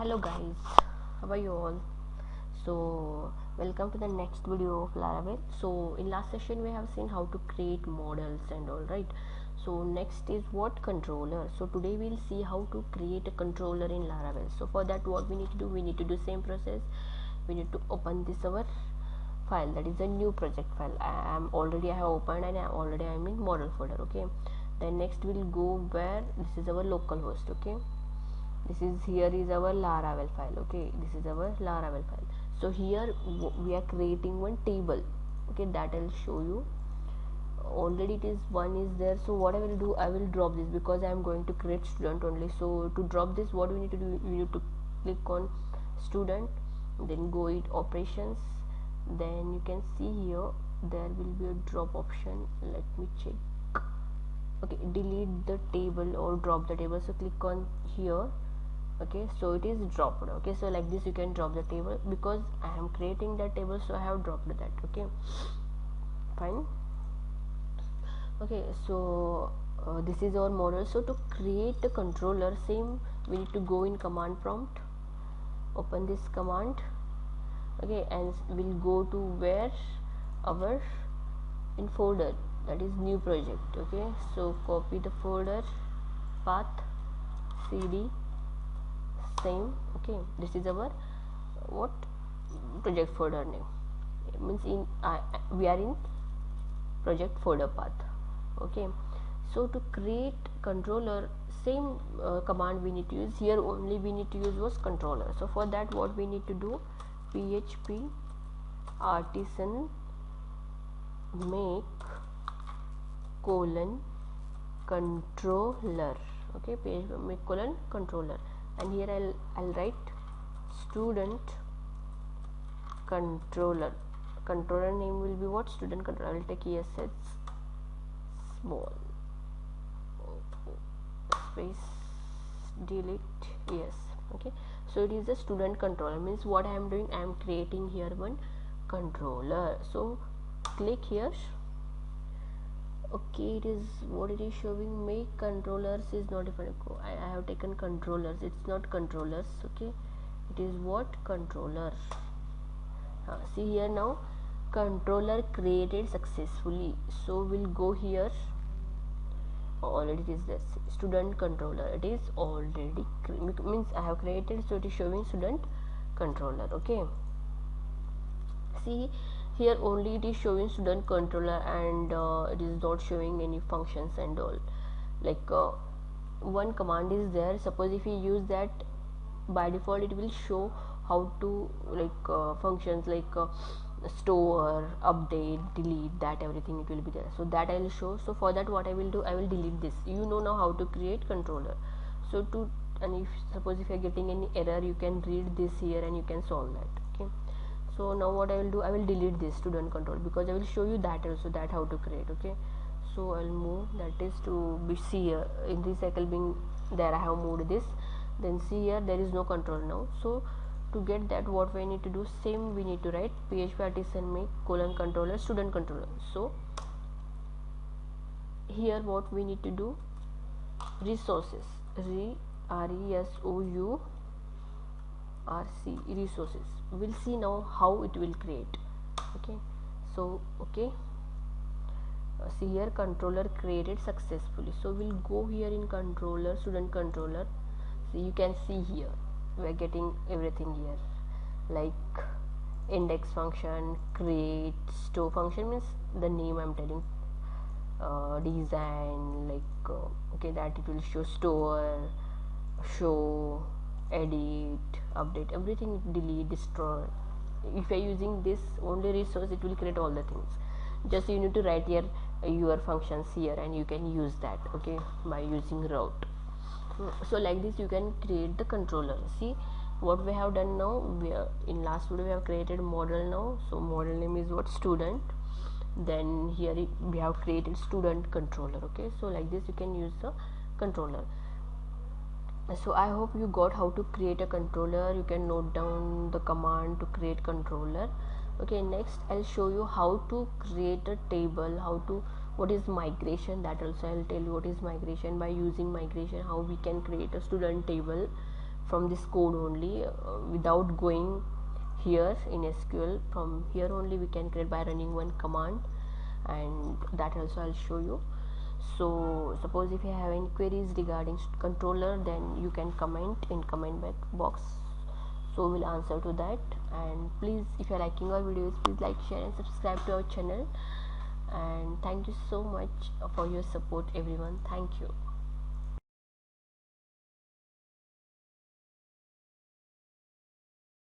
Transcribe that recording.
Hello guys, how are you all? So welcome to the next video of Laravel. So in last session we have seen how to create models and all, right? So next is what controller. So today we'll see how to create a controller in Laravel. So for that what we need to do, same process. We need to open this our file, that is a new project file. I have opened and I'm in model folder. Okay, then next we'll go where this is our local host. Okay, here is our Laravel file. Okay, this is our Laravel file. So here we are creating one table. Okay, that I'll show you. Already it is one is there. So what I will do, I will drop this because I am going to create student only. So to drop this, what we need to do, we need to click on student, then go it operations, then you can see here there will be a drop option. Let me check. Okay, delete the table or drop the table. So click on here. Okay, so it is dropped. Okay, so like this you can drop the table because I am creating that table, so I have dropped that. Okay, fine. Okay, so this is our model. So to create a controller, same we need to go in command prompt, open this command. Okay, and we'll go to where our in folder, that is new project. Okay, so copy the folder path, cd, same. Okay, this is our what project folder name. It means we are in project folder path. Okay, so to create controller, same command we need to use. Here only we need to use was controller. So for that what we need to do, php artisan make controller. Okay, php make controller, and here I'll write student controller. Controller name will be what? Student controller. I will take ESS small space delete yes. Okay, so it is a student controller, means what I am doing, I am creating here one controller. So click here. Okay, it is what it is showing, make controllers is not defined. I have taken controllers, it's not controllers. Okay, it is what? Controller. See here now, controller created successfully. So we'll go here. Already it is this student controller, it is already means I have created, so it is showing student controller. Okay, see here only it is showing student controller, and it is not showing any functions and all. Like one command is there, suppose if you use that, by default it will show how to functions like store, update, delete, that everything it will be there. So that I will show. So for that what I will do, I will delete this. You know now how to create controller. So to, and if suppose if you are getting any error, you can read this here and you can solve that. Okay, so now what I will do, I will delete this student control because I will show you that also, that how to create. Okay, so I'll move, that is to be see here in this cycle being there, I have moved this. Then see here there is no control now. So to get that, what we need to do, same we need to write php artisan make controller student controller. So here what we need to do, resources, resources. We'll see now how it will create. Okay, so okay, see here controller created successfully. So we'll go here in controller, student controller. So you can see here we are getting everything here, like index function, create, store function means the name I'm telling, design, like okay, that it will show store, show, edit, update, everything, delete, destroy. If you're using this only resource, it will create all the things. Just you need to write here your functions here and you can use that. Okay, by using route. So like this you can create the controller. See what we have done now, we are in last video we have created model now. So model name is what? Student. Then here we have created student controller. Okay, so like this you can use the controller. So I hope you got how to create a controller. You can note down the command to create controller. Okay, next I'll show you how to create a table, how to, what is migration, that also I'll tell you what is migration. By using migration, how we can create a student table from this code only, without going here in SQL. From here only we can create by running one command, and that also I'll show you. So suppose if you have any queries regarding controller, then you can comment in comment box, so we'll answer to that. And please, if you're liking our videos, please like, share and subscribe to our channel. And thank you so much for your support everyone. Thank you.